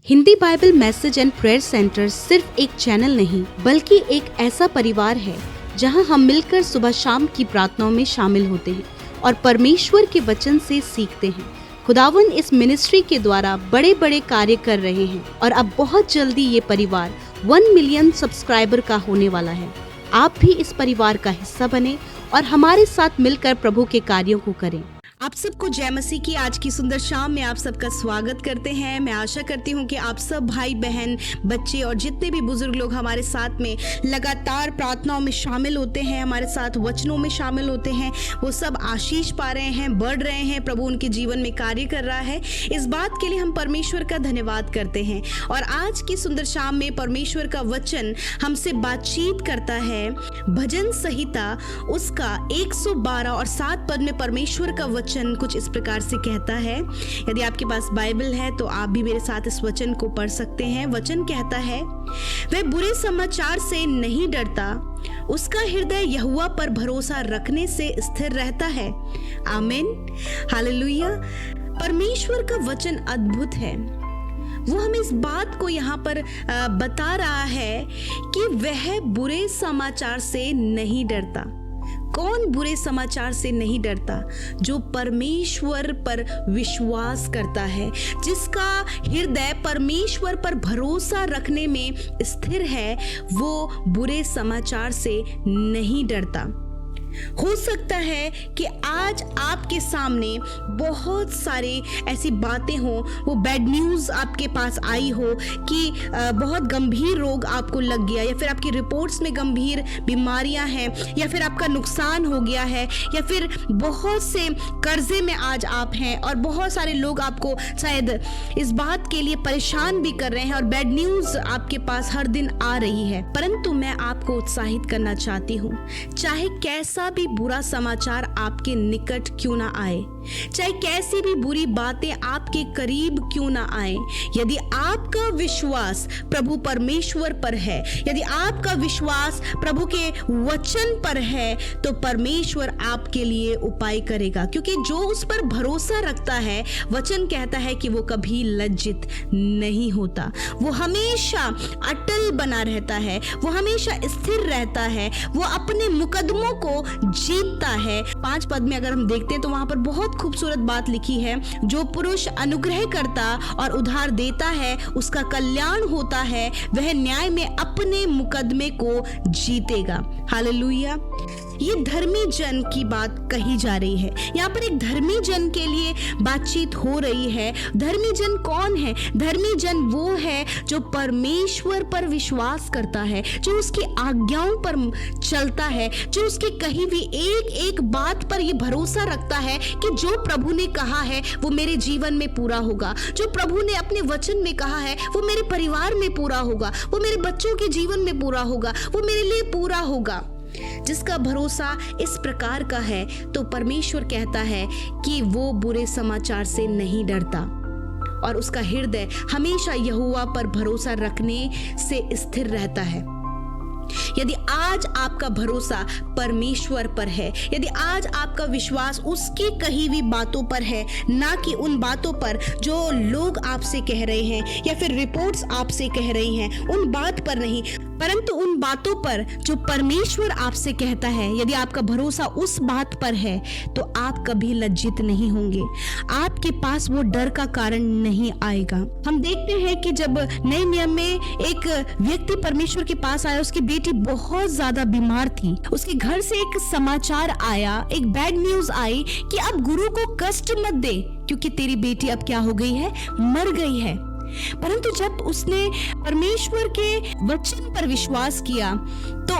Hindi Bible message and prayer centre सिर्फ एक channel नहीं बल्कि एक ऐसा परिवार है जहां हम मिलकर सुबह शाम की प्रार्थनाओं में शामिल होते हैं और परमेश्वर के वचन से सीखते हैं। खुदावन इस मिनिस्ट्री के द्वारा बड़े बड़े कार्य कर रहे हैं और अब बहुत जल्दी ये परिवार 1 मिलियन सब्सक्राइबर का होने वाला है। आप भी इस परिवार का हिस्सा बने और हमारे साथ मिलकर प्रभु के कार्यों को करें। आप सबको जय मसीह की आज की सुंदर शाम में आप सबका स्वागत करते हैं। मैं आशा करती हूँ कि आप सब भाई बहन बच्चे और जितने भी बुजुर्ग लोग हमारे साथ में लगातार प्रार्थनाओं में शामिल होते हैं, हमारे साथ वचनों में शामिल होते हैं, वो सब आशीष पा रहे हैं, बढ़ रहे हैं। प्रभु उनके जीवन में कार्य कर रहा है। इस बात के लिए हम परमेश्वर का धन्यवाद करते हैं। और आज की सुंदर शाम में परमेश्वर का वचन हमसे बातचीत करता है। भजन संहिता उसका 112 और 7 पद में परमेश्वर का वचन कुछ इस प्रकार से कहता है। यदि आपके पास बाइबल है तो आप भी मेरे साथ इस वचन को पढ़ सकते हैं। वचन कहता है, वह बुरे समाचार से नहीं डरता, उसका हृदय यहोवा पर भरोसा रखने से स्थिर रहता है। आमीन, हालेलुया। परमेश्वर का वचन अद्भुत है। वो हमें इस बात को यहाँ पर बता रहा है कि वह बुरे समाचार से नहीं डरता। कौन बुरे समाचार से नहीं डरता? जो परमेश्वर पर विश्वास करता है, जिसका हृदय परमेश्वर पर भरोसा रखने में स्थिर है, वो बुरे समाचार से नहीं डरता। हो सकता है कि आज आपके सामने बहुत सारी ऐसी बातें हो, वो बैड न्यूज़ आपके पास आई हो कि बहुत गंभीर रोग आपको लग गया, या फिर आपकी रिपोर्ट्स में गंभीर बीमारियां हैं, या फिर आपका नुकसान हो गया है, या फिर बहुत से कर्जे में आज आप हैं और बहुत सारे लोग आपको शायद इस बात के लिए परेशान भी कर रहे हैं और बैड न्यूज़ आपके पास हर दिन आ रही है। परंतु मैं आपको उत्साहित करना चाहती हूँ, चाहे कैसा भी बुरा समाचार आपके निकट क्यों ना आए, चाहे कैसी भी बुरी बातें आपके करीब क्यों ना आए, यदि आपका विश्वास प्रभु परमेश्वर पर है, यदि आपका विश्वास प्रभु के वचन पर है, तो परमेश्वर आपके लिए उपाय करेगा। क्योंकि जो उस पर भरोसा रखता है, वचन कहता है कि वो कभी लज्जित नहीं होता, वो हमेशा अटल बना रहता है, वो हमेशा स्थिर रहता है, वो अपने मुकदमों को जीतता है। 5 पद में अगर हम देखते हैं तो वहां पर बहुत खूबसूरत बात लिखी है, जो पुरुष अनुग्रह करता और उधार देता है, उसका कल्याण होता है, वह न्याय में अपने मुकदमे को जीतेगा। हालेलुया। ये धर्मी जन की बात कही जा रही है। यहाँ पर एक धर्मी जन के लिए बातचीत हो रही है। धर्मी जन कौन है? धर्मी जन वो है जो परमेश्वर पर विश्वास करता है, जो उसकी आज्ञाओं पर चलता है, जो उसकी कही हुई एक एक बात पर ये भरोसा रखता है कि जो प्रभु ने कहा है वो मेरे जीवन में पूरा होगा, जो प्रभु ने अपने वचन में कहा है वो मेरे परिवार में पूरा होगा, वो मेरे बच्चों के जीवन में पूरा होगा, वो मेरे लिए पूरा होगा। जिसका भरोसा इस प्रकार का है, तो परमेश्वर कहता है कि वो बुरे समाचार से नहीं डरता और उसका हृदय हमेशा यहोवा पर भरोसा रखने से स्थिर रहता है। यदि आज आपका भरोसा परमेश्वर पर है, यदि आज आपका विश्वास उसकी कही हुई बातों पर है, ना कि उन बातों पर जो लोग आपसे कह रहे हैं या फिर रिपोर्ट्स आपसे कह रही हैं, उन बात पर नहीं, परंतु उन बातों पर जो परमेश्वर आपसे कहता है, यदि आपका भरोसा उस बात पर है, तो आप कभी लज्जित नहीं होंगे। आपके पास वो डर का कारण नहीं आएगा। हम देखते हैं कि जब नए नियम में एक व्यक्ति परमेश्वर के पास आया, उसकी बेटी बहुत ज्यादा बीमार थी। उसके घर से एक समाचार आया, एक बैड न्यूज आई कि अब गुरु को कष्ट मत दे, क्योंकि तेरी बेटी अब क्या हो गई है? मर गई है। परंतु जब उसने परमेश्वर के वचन पर विश्वास किया, तो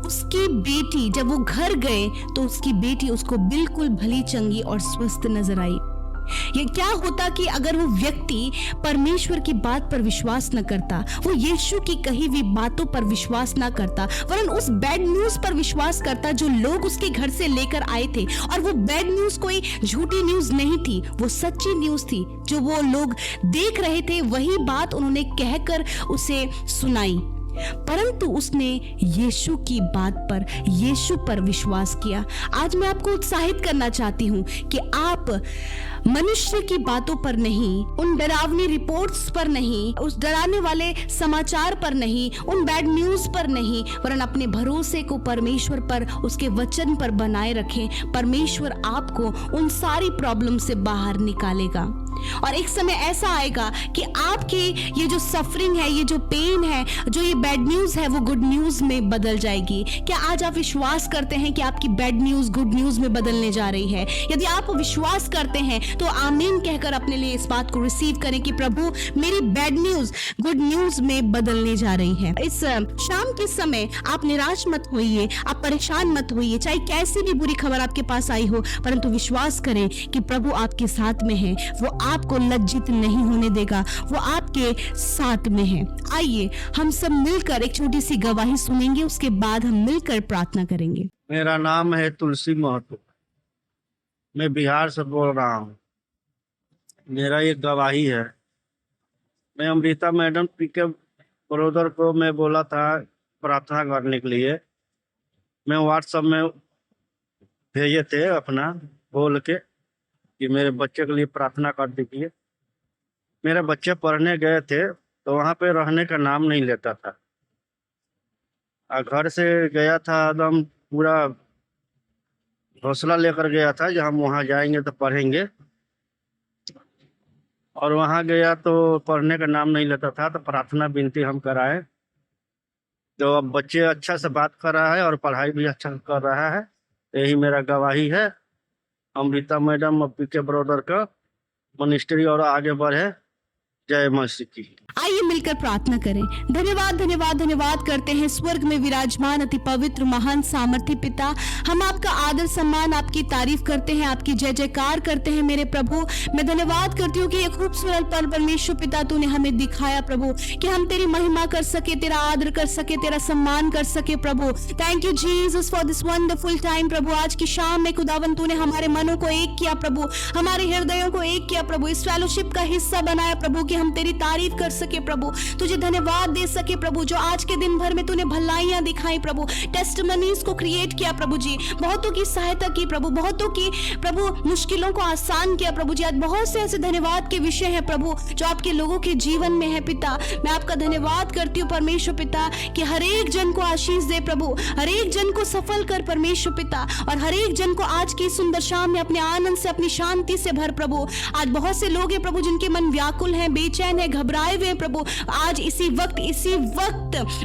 उसकी बेटी, जब वो घर गए तो उसकी बेटी उसको बिल्कुल भली चंगी और स्वस्थ नजर आई। ये क्या होता कि अगर वो व्यक्ति परमेश्वर की बात पर विश्वास न करता, वो यीशु की कही हुई बातों पर विश्वास न करता, वरन उस बैड न्यूज पर विश्वास करता जो लोग उसके घर से लेकर आए थे। और वो बैड न्यूज कोई झूठी न्यूज नहीं थी, वो सच्ची न्यूज थी। जो वो लोग देख रहे थे वही बात उन्होंने कहकर उसे सुनाई। परंतु उसने यीशु की बात पर, यीशु पर विश्वास किया। आज मैं आपको उत्साहित करना चाहती हूँ कि आप मनुष्य की बातों पर नहीं, उन डरावनी रिपोर्ट्स पर नहीं, उस डराने वाले समाचार पर नहीं, उन बैड न्यूज पर नहीं, वरन अपने भरोसे को परमेश्वर पर, उसके वचन पर बनाए रखें। परमेश्वर आपको उन सारी प्रॉब्लम से बाहर निकालेगा और एक समय ऐसा आएगा कि आपकी ये जो सफरिंग है, ये जो पेन है, जो ये बैड न्यूज है, वो गुड न्यूज में बदल जाएगी। क्या आज आप विश्वास करते हैं कि आपकी बैड न्यूज गुड न्यूज में बदलने जा रही है? यदि आप विश्वास करते हैं तो आमीन कहकर अपने लिए इस बात को रिसीव करें कि प्रभु, मेरी बैड न्यूज गुड न्यूज में बदलने जा रही है। इस शाम के समय आप निराश मत होइए, आप परेशान मत होइए, चाहे कैसी भी बुरी खबर आपके पास आई हो, परंतु विश्वास करें कि प्रभु आपके साथ में है। वो आपको लज्जित नहीं होने देगा, वो आपके साथ में है। आइए हम सब मिलकर एक छोटी सी गवाही सुनेंगे, उसके बाद हम मिलकर प्रार्थना करेंगे। मेरा नाम है तुलसी महतो, मैं बिहार से बोल रहा हूँ। मेरा एक गवाही है। मैं अमृता मैडम पीके ब्रदर को मैं बोला था प्रार्थना करने के लिए। मैं व्हाट्सएप में भेजे थे अपना बोल के कि मेरे बच्चे के लिए प्रार्थना कर दीजिए। मेरे बच्चे पढ़ने गए थे तो वहाँ पे रहने का नाम नहीं लेता था। घर से गया था एकदम पूरा हौसला लेकर गया था कि हम वहाँ जाएंगे तो पढ़ेंगे, और वहाँ गया तो पढ़ने का नाम नहीं लेता था। तो प्रार्थना विनती हम कराए तो अब बच्चे अच्छा से बात कर रहा है और पढ़ाई भी अच्छा कर रहा है। यही मेरा गवाही है। अमृता मैडम और पीके ब्रदर का मिनिस्ट्री और आगे बढ़े। जय मसीह की। आइए मिलकर प्रार्थना करें। धन्यवाद धन्यवाद धन्यवाद करते हैं स्वर्ग में विराजमान अति पवित्र महान सामर्थी पिता। हम आपका आदर सम्मान, आपकी तारीफ करते हैं, आपकी जय जयकार करते हैं मेरे प्रभु। मैं धन्यवाद करती हूँ कि ये खूबसूरत पल परमेश्वर पिता तूने हमें दिखाया प्रभु, कि हम तेरी महिमा कर सके, तेरा आदर कर सके, तेरा सम्मान कर सके प्रभु। Thank you Jesus for this wonderful time प्रभु। आज की शाम में खुदावन तूने हमारे मनों को एक किया प्रभु, हमारे हृदयों को एक किया प्रभु, इस फेलोशिप का हिस्सा बनाया प्रभु, कि हम तेरी तारीफ कर सके प्रभु, तुझे धन्यवाद दे सके प्रभु। जो आज के दिन भर में तूने भलाइयां दिखाई प्रभु, टेस्टिमनीज को क्रिएट किया प्रभु जी, बहुतों की सहायता की प्रभु, बहुतों की प्रभु मुश्किलों को आसान किया प्रभु जी। आज बहुत से ऐसे धन्यवाद के विषय हैं प्रभु जो आपके लोगों के जीवन में है पिता। मैं आपका धन्यवाद करती हूँ परमेश्वर पिता कि हर एक जन को आशीष दे प्रभु, हर एक जन को सफल कर परमेश्वर पिता, और हर एक जन को आज की सुंदर शाम में अपने आनंद से, अपनी शांति से भर प्रभु। आज बहुत से लोग हैं प्रभु जिनके मन व्याकुल हैं, बेचैन है, घबराए हुए प्रभु। आज इसी वक्त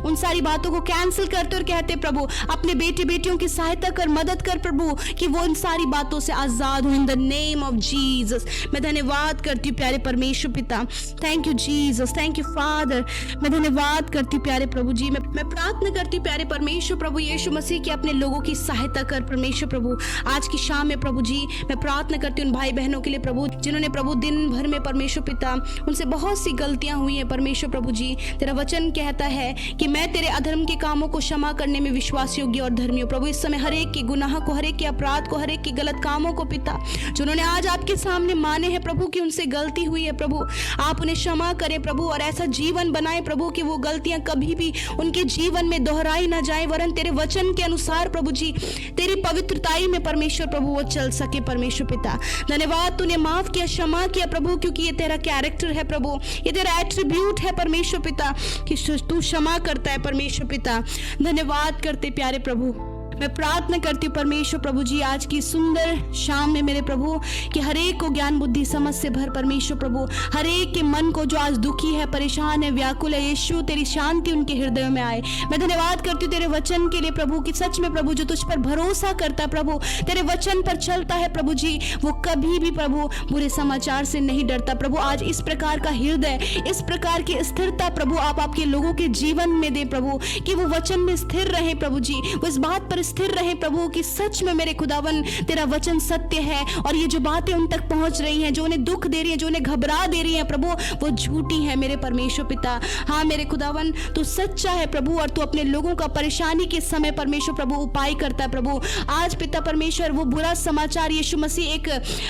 उन सारी बातों को कैंसिल करते और कहते प्रभु, अपने बेटे बेटियों की सहायता कर, मदद कर प्रभु, कि वो इन सारी बातों से आजाद हो in the name of Jesus. मैं धन्यवाद करती हूँ प्यारे परमेश्वर पिता। Thank you Jesus, thank you father. मैं धन्यवाद करती हूँ प्यारे प्रभु जी। मैं प्रार्थना करती हूँ प्यारे परमेश्वर प्रभु यीशु मसीह की अपने लोगों की सहायता कर परमेश्वर प्रभु। आज की शाम में प्रभु जी मैं प्रार्थना करती हूँ उन भाई बहनों के लिए प्रभु, जिन्होंने प्रभु दिन भर में परमेश्वर पिता उनसे बहुत सी गलतियां हुई हैं परमेश्वर प्रभु जी। तेरा वचन कहता है कि मैं तेरे अधर्म के कामों को क्षमा करने में विश्वास योग्य और धर्मी हूं प्रभु। इस समय हर एक के गुनाह को, हर एक के अपराध को, हर एक के गलत कामों को पिता, जो उन्होंने आज आपके सामने माने हैं प्रभु कि उनसे गलती हुई है प्रभु, आप उन्हें क्षमा करें प्रभु, और ऐसा जीवन बनाए प्रभु कि वो गलतियां कभी भी उनके जीवन में दोहराई ना जाए, वरन तेरे वचन के अनुसार प्रभु जी, तेरी पवित्रताई में परमेश्वर प्रभु वो चल सके परमेश्वर पिता। धन्यवाद, तूने माफ किया, क्षमा किया प्रभु, क्योंकि ये तेरा कैरेक्टर है प्रभु, ये तेरा एट्रीब्यूट है परमेश्वर पिता कि तू क्षमा करता है परमेश्वर पिता। धन्यवाद करते प्यारे प्रभु। मैं प्रार्थना करती हूँ परमेश्वर प्रभु जी आज की सुंदर शाम में मेरे प्रभु, कि हर एक को ज्ञान बुद्धि समझ से भर परमेश्वर प्रभु, हर एक के मन को जो आज दुखी है, परेशान है, व्याकुल है, यीशु तेरी शांति उनके हृदय में आए। मैं धन्यवाद करती हूँ तेरे वचन के लिए प्रभु, कि सच में प्रभु जो तुझ पर भरोसा करता प्रभु, तेरे वचन पर चलता है प्रभु जी, वो कभी भी प्रभु बुरे समाचार से नहीं डरता प्रभु। आज इस प्रकार का हृदय, इस प्रकार की स्थिरता प्रभु आप आपके लोगों के जीवन में दे प्रभु, कि वो वचन में स्थिर रहे प्रभु जी, वो इस बात पर स्थिर रहे प्रभु कि सच में मेरे खुदावन तेरा वचन सत्य है और ये जो बातें उन तक पहुंच रही हैं, जो उन्हें दुख दे रही हैं, जो उन्हें घबरा दे रही हैं प्रभु, वो झूठी है मेरे परमेश्वर पिता। हाँ मेरे खुदावन तू सच्चा है प्रभु और तू अपने लोगों का परेशानी के समय परमेश्वर प्रभु उपाय करता है प्रभु। आज पिता परमेश्वर वो बुरा समाचार यीशु मसीह एक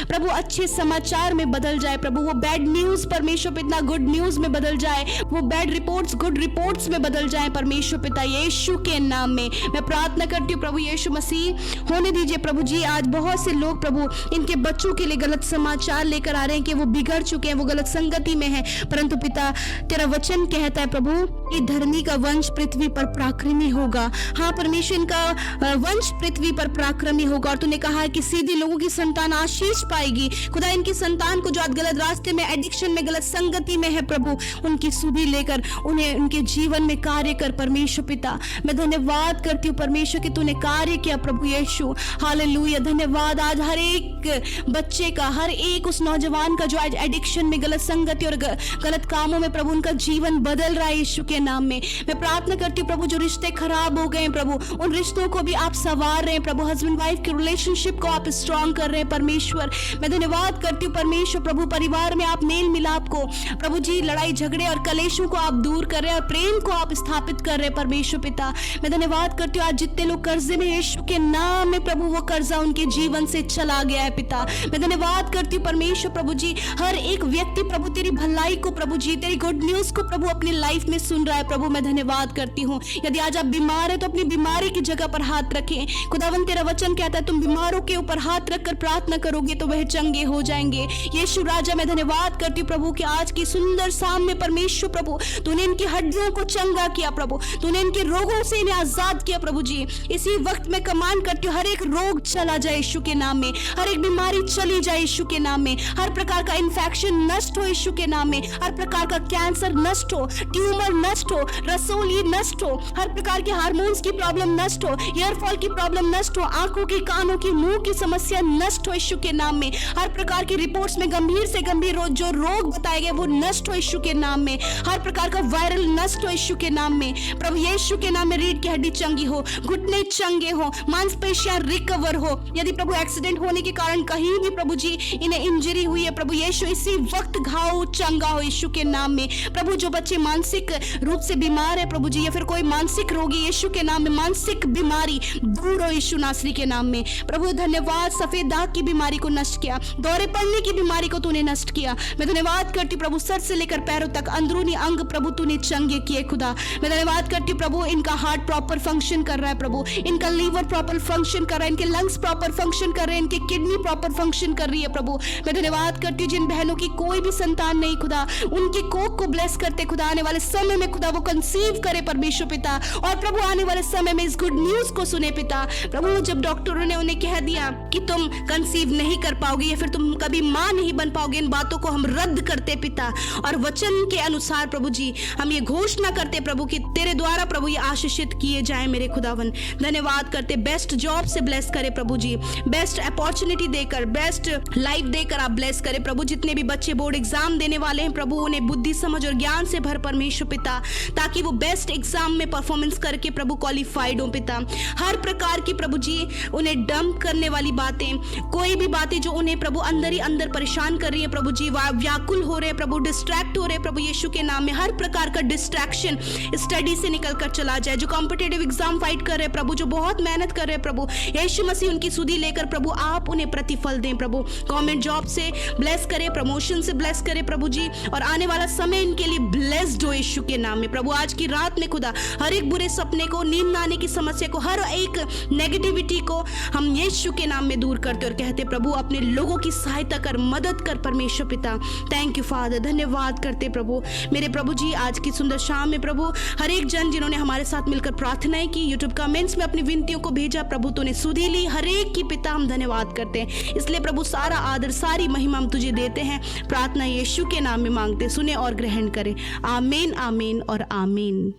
प्रभु अच्छे समाचार में बदल जाए प्रभु, वो बैड न्यूज परमेश्वर पिता गुड न्यूज में बदल जाए, वो बैड रिपोर्ट्स गुड रिपोर्ट्स में बदल जाए परमेश्वर पिता यीशु के नाम में मैं प्रार्थना करती हूँ प्रभु यीशु मसीह। होने दीजिए प्रभु जी, आज बहुत से लोग प्रभु इनके बच्चों के लिए गलत समाचार लेकर आ रहे हैं कि वो बिगड़ चुके हैं, वो गलत संगति में है, परंतु पिता तेरा वचन कहता है प्रभु कि धर्मी का वंश पृथ्वी पर पराक्रमी होगा। हाँ परमेश्वर इनका वंश पृथ्वी पर पराक्रमी होगा और तूने कहा है कि सीधे लोगों की संतान आशीष पाएगी। खुदा इनकी संतान को जो आज गलत रास्ते में, एडिक्शन में, गलत संगति में है प्रभु, उनकी सुधि लेकर उन्हें उनके जीवन में कार्य कर परमेश्वर पिता। मैं धन्यवाद करती हूँ परमेश्वर कि तूने कार्य किया प्रभु यीशु। हालेलुया, धन्यवाद। आज हर एक बच्चे का, हर एक उस नौजवान का जो आज एडिक्शन में, गलत संगति और गलत कामों में प्रभु उनका जीवन बदल रहा है यीशु के नाम में। मैं प्रार्थना करती हूँ प्रभु जो रिश्ते खराब हो गए प्रभु, उन रिश्तों को भी आप संवार रहे हैं प्रभु, हस्बैंड वाइफ के रिलेशनशिप को आप स्ट्रॉन्ग कर रहे हैं परमेश्वर। मैं धन्यवाद करती हूँ परमेश्वर प्रभु, परिवार में आप मेल मिलाप को प्रभु जी, लड़ाई झगड़े और कलेशों को आप दूर कर रहे हैं और प्रेम को आप स्थापित कर रहे हैं परमेश्वर पिता। मैं धन्यवाद करती हूँ आज जितने लोग कर्जे में यीशु के नाम में प्रभु वो कर्जा उनके जीवन से चला गया है पिता। मैं धन्यवाद करती हूँ परमेश्वर प्रभु जी, हर एक व्यक्ति प्रभु तेरी भलाई को प्रभु जी, तेरी गुड न्यूज को प्रभु अपनी लाइफ में सुन रहा है प्रभु। मैं धन्यवाद करती हूँ। यदि आज आप बीमार है तो अपनी बीमारी की जगह पर हाथ रखें। खुदावन तेरा वचन कहता है तुम बीमारों के ऊपर हाथ रखकर प्रार्थना करोगे तो वह चंगे हो जाएंगे। यीशु राजा मैं धन्यवाद करती हूँ प्रभु कि आज की सुंदर शाम में परमेश्वर प्रभु तूने इनकी हड्डियों को चंगा किया प्रभु, तूने इनके रोगों से इन्हें आजाद किया प्रभु जी। इसी वक्त मैं कमांड करती हूँ हर एक रोग चला जाए यीशु के नाम में, हर एक बीमारी चली जाए यीशु के नाम में, हर प्रकार का इन्फेक्शन नष्ट हो यीशु के नाम में, हर प्रकार का कैंसर नष्ट हो, ट्यूमर नष्ट हो, रसोली नष्ट हो, हर प्रकार के हार्मोन्स की प्रॉब्लम नष्ट हो, हेयर फॉल की प्रॉब्लम नष्ट हो, आंखों की, कानों की, मुंह की समस्या नष्ट हो यीशु के नाम में, हर प्रकार की रिपोर्ट्स में गंभीर से गंभीर जो रोग बताए गए वो नष्ट हो यीशु के नाम में, हर प्रकार का वायरल नष्ट हो यीशु के नाम में प्रभु यीशु के नाम में। रीढ़ की हड्डी चंगी हो, घुटने चंगे हो, मांसपेशियां रिकवर हो। यदि प्रभु एक्सीडेंट होने के कारण कहीं भी प्रभु जी इन्हें इंजरी हुई है प्रभु यीशु इसी वक्त घाव चंगा हो यीशु के नाम में। प्रभु जो बच्चे मानसिक रूप से बीमार है प्रभु जी, या फिर कोई मानसिक रोगी यीशु के नाम में, मानसिक बीमारी दूर हो यीशु नासरी के नाम में प्रभु। धन्यवाद, सफेद दाग की बीमारी को नष्ट किया, दौरे पड़ने की बीमारी को तूने नष्ट किया। मैं धन्यवाद करती प्रभु सर से लेकर पैरों तक अंदरूनी अंग प्रभु तूने चंगे किए खुदा। मैं धन्यवाद करती हूँ प्रभु इनका हार्ट प्रॉपर फंक्शन कर रहा है प्रभु, इनका लीवर प्रॉपर फंक्शन कर रहा है, इनके लंग्स प्रॉपर फंक्शन कर रहे हैं, इनके किडनी प्रॉपर फंक्शन कर रही है प्रभु। मैं धन्यवाद करती हूँ जिन बहनों की कोई भी संतान नहीं खुदा, उनकी कोख को ब्लेस करते खुदा, आने वाले समय में खुदा वो कंसीव करे परमेश्वर पिता, और प्रभु आने वाले समय में इस गुड न्यूज को सुने पिता। प्रभु जब डॉक्टरों ने उन्हें कह दिया कि तुम कंसीव नहीं कर पाओगे या फिर तुम कभी मां नहीं बन पाओगे, इन बातों को हम रद्द करते पिता, और वचन के अनुसार प्रभु जी हम ये घोषणा करते प्रभु कि तेरे द्वारा प्रभु ये आशीषित किए जाए मेरे खुदावन। धन्यवाद करते, बेस्ट जॉब से ब्लेस करे प्रभु जी, बेस्ट अपॉर्चुनिटी देकर, बेस्ट लाइफ देकर आप ब्लेस करे प्रभु। जितने भी बच्चे बोर्ड एग्जाम देने वाले हैं प्रभु उन्हें बुद्धि समझ और ज्ञान से भर परमेश्वर पिता, ताकि वो बेस्ट एग्जाम में परफॉर्मेंस करके प्रभु क्वालिफाइड हो पिता। हर प्रकार की प्रभु जी उन्हें डंप करने वाली बातें, कोई भी बातें जो उन्हें प्रभु अंदर ही अंदर परेशान कर रही है प्रभु जी, व्याकुल हो रहे हैं प्रभु, डिस्ट्रैक्ट हो रहे हैं प्रभु यीशु के नाम में, हर प्रकार का डिस्ट्रैक्शन स्टडी से निकल कर चला जाए। जो कॉम्पिटिटिव एग्जाम फाइट कर रहे हैं प्रभु, जो बहुत मेहनत कर रहे हैं प्रभु यीशु मसीह, उनकी सुधि लेकर प्रभु आप उन्हें प्रतिफल दें प्रभु। गवर्नमेंट जॉब से ब्लेस करे, प्रमोशन से ब्लेस करे प्रभु जी, और आने वाला समय इनके लिए ब्लेस्ड हो यीशु के नाम में प्रभु। आज की रात में खुदा हर एक बुरे सपने को, नींद आने की समस्या को, हर एक नेगेटिविटी को हम यीशु के नाम में दूर करते और कहते प्रभु अपने लोगों की सहायता कर, मदद कर परमेश्वर पिता। थैंक यू फादर, धन्यवाद करते प्रभु मेरे प्रभु जी। आज की सुंदर शाम में प्रभु हर एक जन जिन्होंने हमारे साथ मिलकर प्रार्थनाएं की, यूट्यूब कमेंट्स में अपनी विनतियों को भेजा प्रभु, तूने सुधी ली, हर एक की पिता हम धन्यवाद करते हैं। इसलिए प्रभु सारा आदर, सारी महिमा हम तुझे देते हैं। प्रार्थना यीशु के नाम में मांगते, सुने और ग्रहण करें। आमीन, आमीन और आमीन।